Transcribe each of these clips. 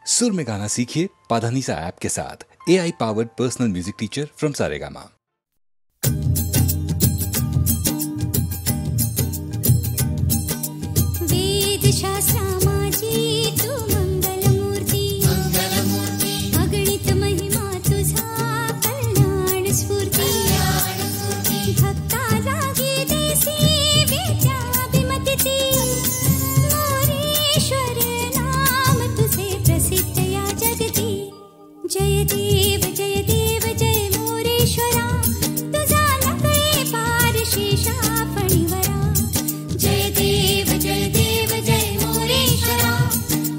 सुर में गाना सीखिए पाधानीसा ऐप के साथ। AI powered personal music teacher from Saregama. वेद शास्त्रामाची तू मंगलमूर्ती, अगणित महिमा तुझा कल्याण स्फूर्ती, भक्ता लागी देसी विद्याभिमती, मोरेश्वर नाम तुझे प्रसिद्ध या जगती। जय देव जय देव जय मोरेश्वरा, तुझा नकळे पार शेषा फणीवरा। जय देव जय देव जय मोरेश्वरा,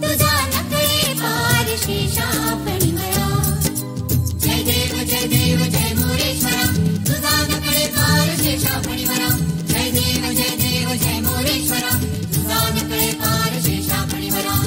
तुझा नकळे पार शेषा फणीवरा। जय देव जय देव जय मोरेश्वरा, तुझा नकळे पार शेषा फणीवरा। जय देव जय मोरेश्वरा, तुझा नकळे पार शेषा फणीवरा।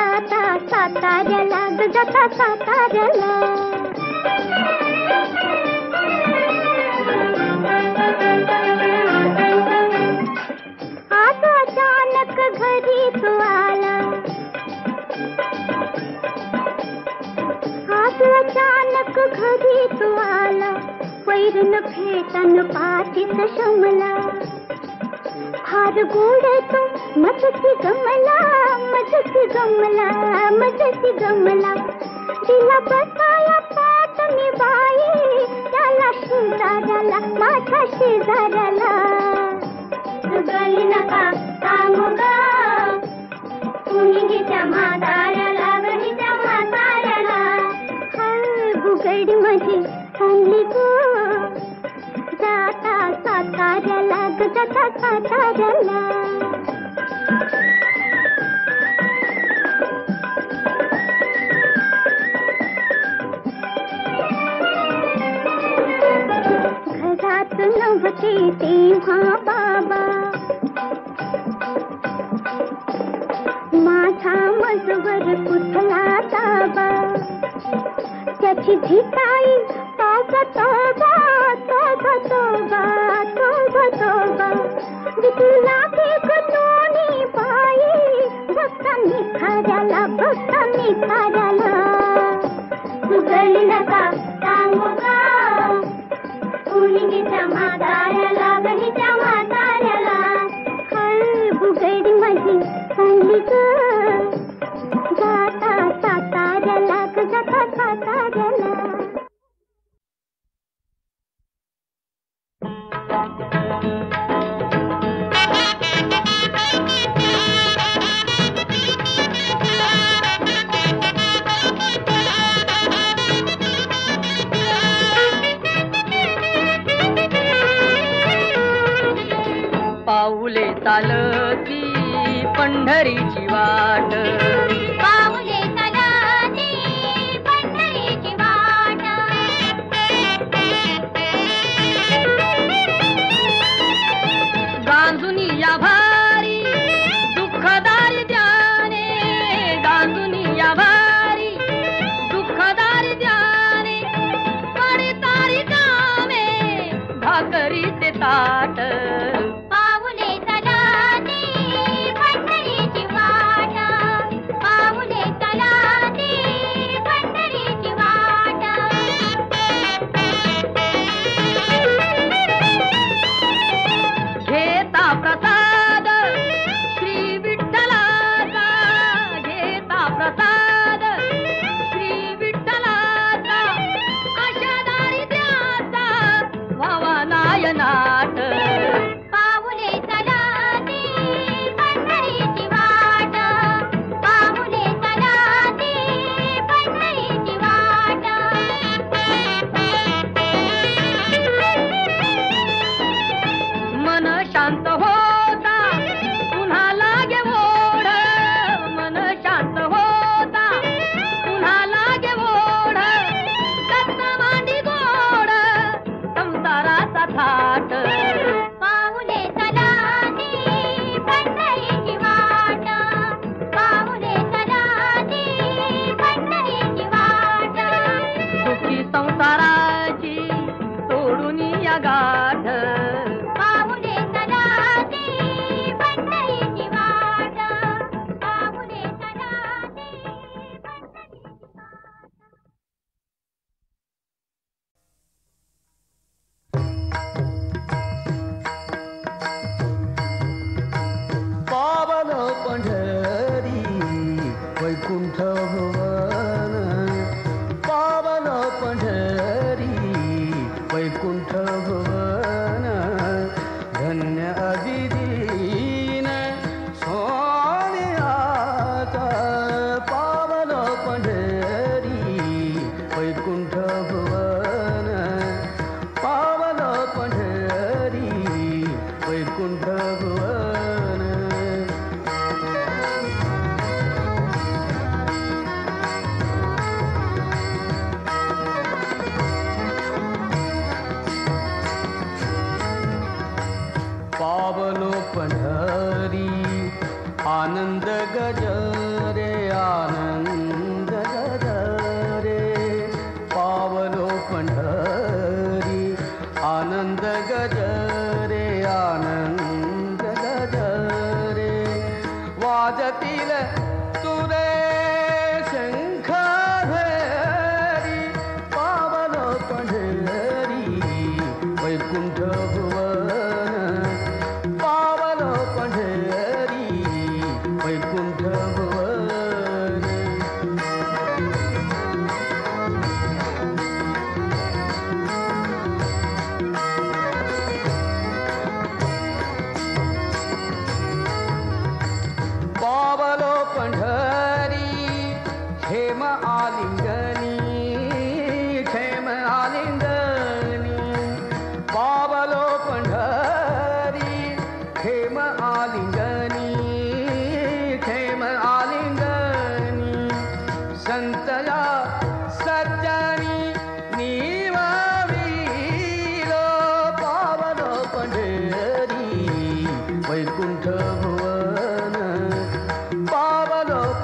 जाता साताऱ्याला ग जाता साताऱ्याला. आज अचानक घरी तू आला, आज अचानक घरी तू आला, वैरण भेटन पाठीत शमला. हार गोड तो मजसी गमला, मजसी गमला, मजसी गमला. तिला बसाया पाठ मी बाई, त्याला शेजाऱ्याला, माझ्या शेजाऱ्याला. गली नका सांगू ग, कुणी हिच्या म्हाताऱ्याला, गणीच्या म्हाताऱ्याला. हर बुगडी माझी चांगली गो, जाता साताऱ्याला ग जाता साताऱ्याला. घरात नव्हते तेव्हा बाबा, माझा मजवर कुठला ताबा. त्याची धिटाई तोबा तोबा तोबा तोबा तोबा तोबा. विकला फेक दोन्ही बाई, भक्तांनी खाऱ्याला, भक्तांनी खाऱ्याला. गली नका सांगू ग, कुणीच्या म्हाताऱ्याला, गणीच्या म्हाताऱ्याला. हर बुगडी माझी चांगली ग, जाता साताऱ्याला ग जाता साताऱ्याला. पाऊले चालती पंढरीची वाट, पाऊले चालती पंढरीची वाट. गांजुनी या भारी दुःखदारी द्याने, गांजुनी या भारी दुःखदारी द्याने. पडे तारी कामे भाकरीचे ताट,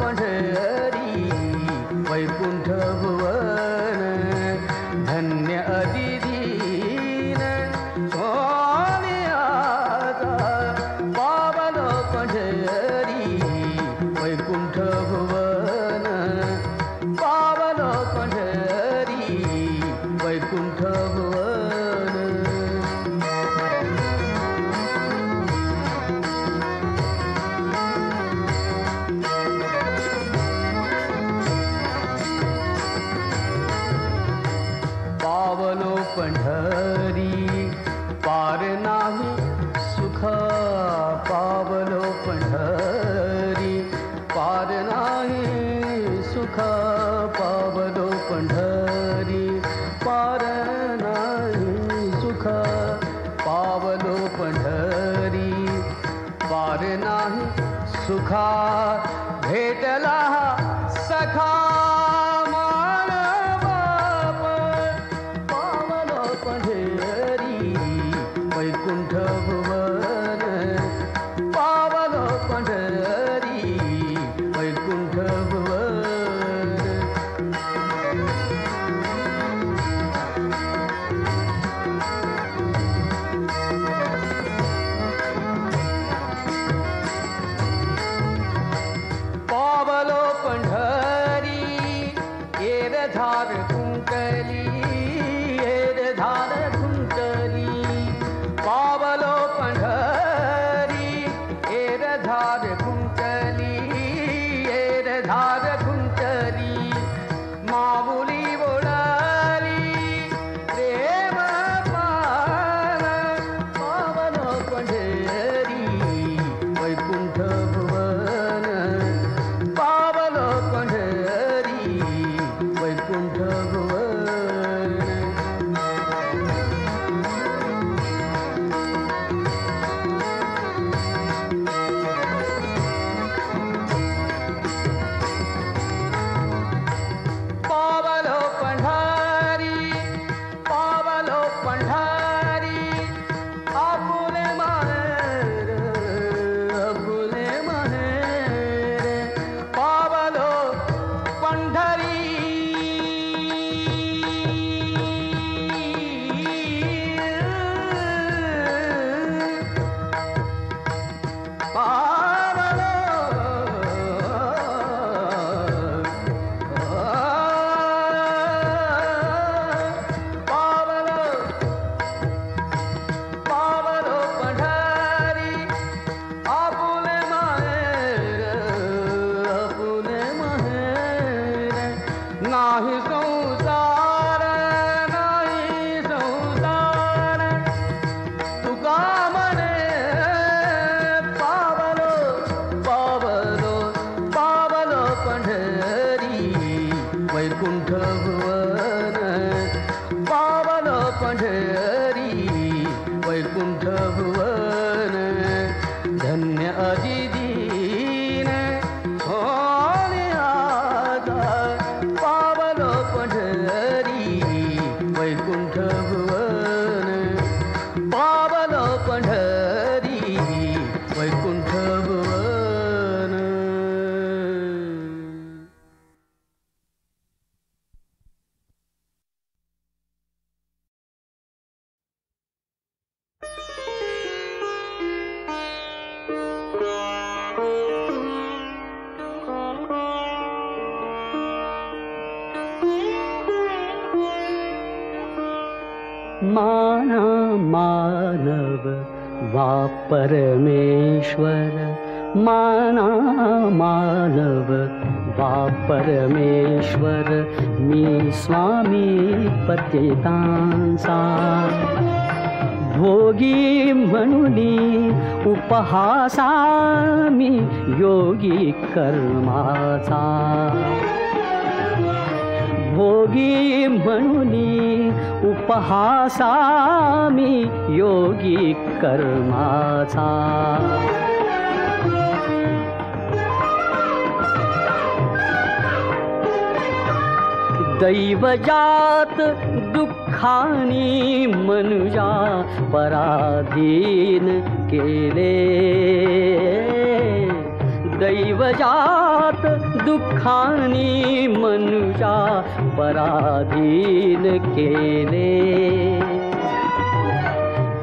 पंढरी वैकुंठ भुवन धन्य अधिदीन स्वामियाचा पावलो पंढरी वैकुंठ भुवन पावलो पंढरी वैकुंठ भुवन पावलो पंढरी पार नाही सुख पावलो पंढरी पार नाही सुख पावलो पंढरी पार नाही सुख पावलो पंढरी पार नाही सुखा भेटला सखा वैकुंठ भुवन पावलो पंढरी वैकुंठ भुवन पावलो पंढरी एरधार कुंकली एरधार कुंकली पावलो पंढरी एरधार कुंकली एरधार कुंकली माऊली बोलाली प्रेम पान पावलो पंढरी वैकुंठ भुवन पावलो पंढरी वैकुंठ भुवन पावलो पंढरी पावलो पंढरी आपुले माहेर पावलो पंढरी पावलो पंढरी आपुले माहेर नाही संसार तुका म्हणे पावलो पावलो पावलो पंढरी वैकुंठ भुवन पावलो पंढरी वैकुंठ भुवन धन्य अधिदीन स्वामियाचा पावलो पंढरी वैकुंठ भुवन पावलो पंढरी वैकुंठ भुवन माना मानव वा परमेश्वर माना मानव वा परमेश्वर मी स्वामी पतितांचा भोगी म्हणुनी उपहासा मी योगी कर्माचा भोगी म्हणुनी उपहासा मी योगी कर्माचा दैवजात दुःखानी मनुजा पराधीन केले दैवजात दुःखानी मनुजा पराधीन केले.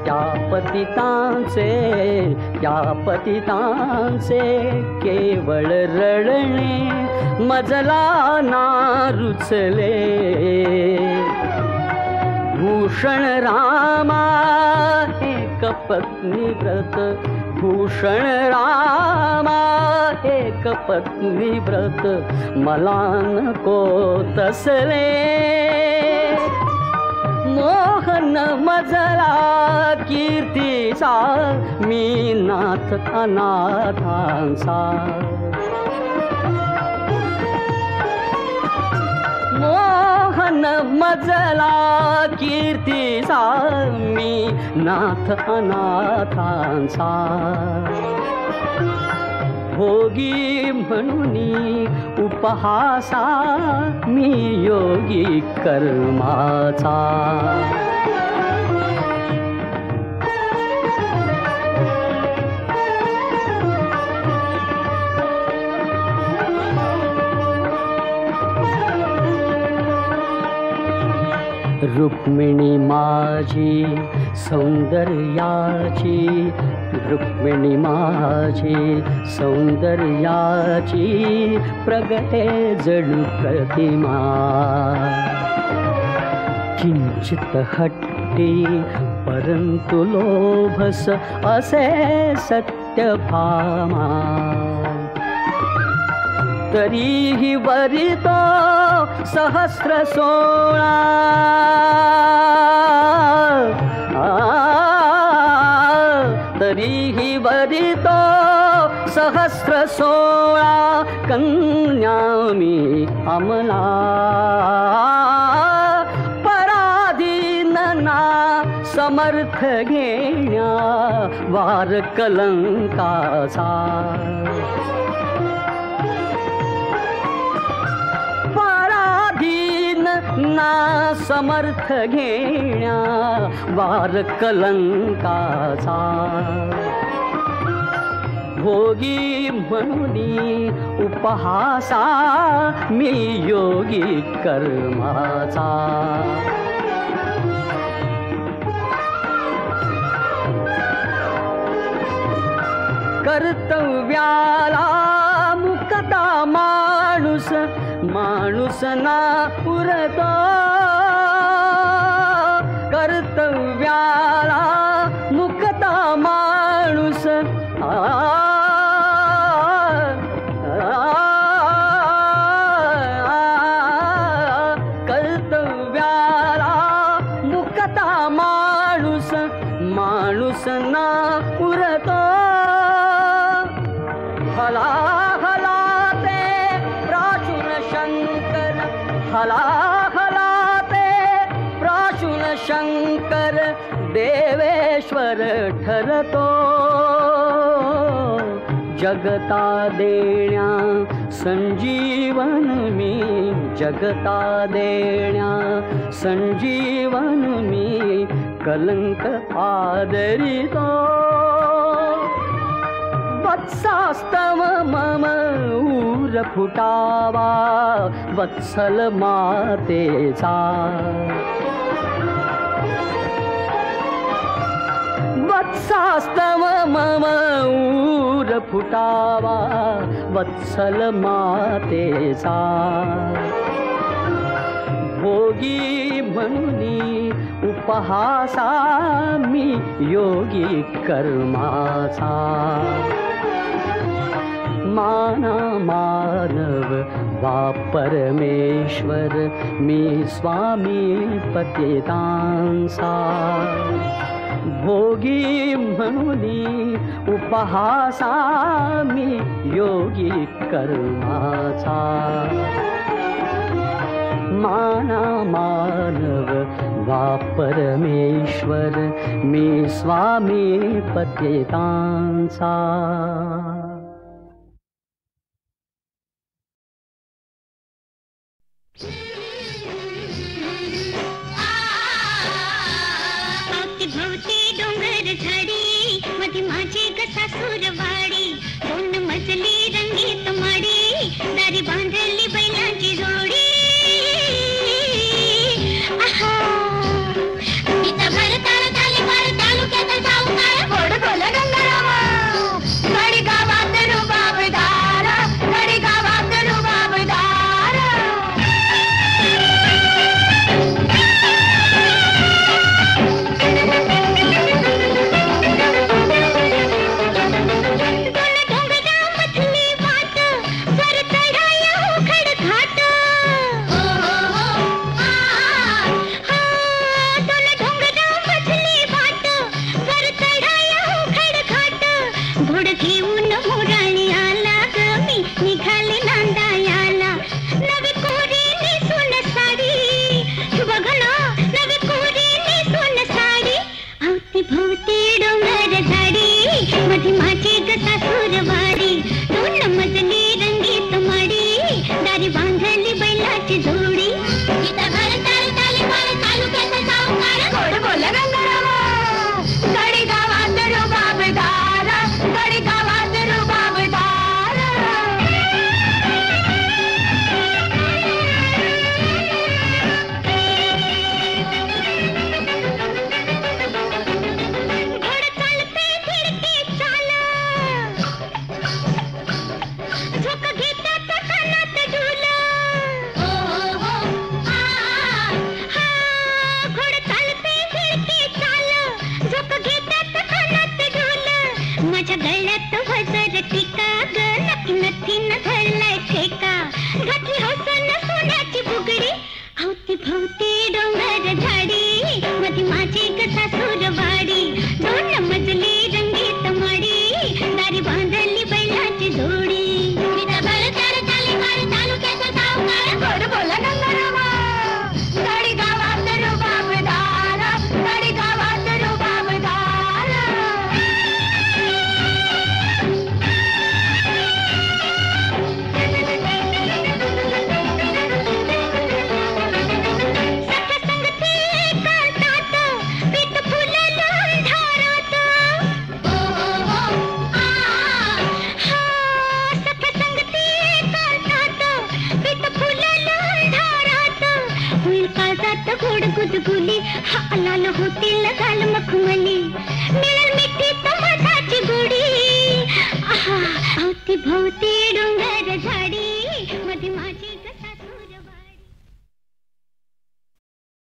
त्या पतितांचे केवळ रडणे मजला ना रुचले. भूषण रामा एक पत्नी व्रत, भूषण रामा एक पत्नी व्रत मला नको तसले. मोहन मजला कीर्तीचा मी नाथ अनाथांचा. मोहन मजला कीर्तीचा मी नाथ अनाथांचा. भोगी म्हणून उपहासा मी योगी कर्माचा. रुक्मिणी माझी सौंदर्याची, रुक्मिणी माझी सौंदर्याची प्रगटे जणू प्रतिमा. किंचित हट्टी परंतु लोभस असे सत्यभामा. तरीही वरितो सहस्र 16, तरीही वरितो सहस्र 16 कन्या मी अमला. पराधीन ना समर्थ घेण्या वार कलंकाचा. ना समर्थ घेण्या वार कलंकाचा. भोगी म्हणून उपहासा मी योगी कर्माचा. कर्तव्याला मुकता माणूस, माणूस ना उरतो. कर्तव्याला मुकता माणूस, कर्तव्याला मुकता माणूस, माणूस ना उरतो. हला हला ते प्राचुन शंकर, हला हला ते प्राचुन शंकर देवेश्वर ठरतो. जगता देण्या संजीवन मी, जगता देण्या संजीवन मी कलंक आदरितो. वत्सास्तव मम ऊर फुटावा वत्सल मातेचा. वत्सास्तव मम ऊर फुटावा वत्सल मातेचा. भोगी म्हणून उपहासा मी योगी कर्माचा. माना मानव वा परमेश्वर मी स्वामी पतितांचा. भोगी म्हणून उपहासा मी योगी कर्माचा. माना मानव वा परमेश्वर मी स्वामी पतितांचा. सुरवाडी 2 मजली रंगीत माडी दारी घाट दोन डोंगर मधली वाट वर चढाया उघड घाट घोड घेऊन मोराणी आला ग मी निघाले नांदायाला नवी कोरी नेसून साडी बघ ना नवी कोरी नेसून साडी अवती भोवती डोंगर झाडी मधी माझी ग सासूरवाडी दोन मजली रंगीत माडी दारी बांधली बैलाची जोडी तिथं घर ताल तालीवाला तालुक्याचा सावकार गोड बोला गंगाराम गडी गावात रुबाबदार गडी गावात रुबाबदार घोड चालते खिडकी चाल झोक घेतात कानात डुल घोड चालते खिडकी चाल झोक घेतात कानात डुल माझ्या गळ्यात वजर टिका ग नक्की न धरलाय ठेका घातली हौसन सोन्याची बुगडी अवती भोवती डोंगर झाडी मधी माझी ग सासूरवाडी दोन मजली रंगीत माडी दारी बांधली बैलाची जोडी तिथं घर ताल तालीवाला तालुक्याचा सावकार गोड बोला गंगारामा गडी गावात रुबाबदार गडी गावात रुबाबदार सख्या संगती एकांतात पीठ फुललं अंधारात सख्या संगती एकांतात पीठ फुललं अंधारात होईल काळजात गोड गुदगुली हा लाल होतील गाल मखमली मिळेल मिठी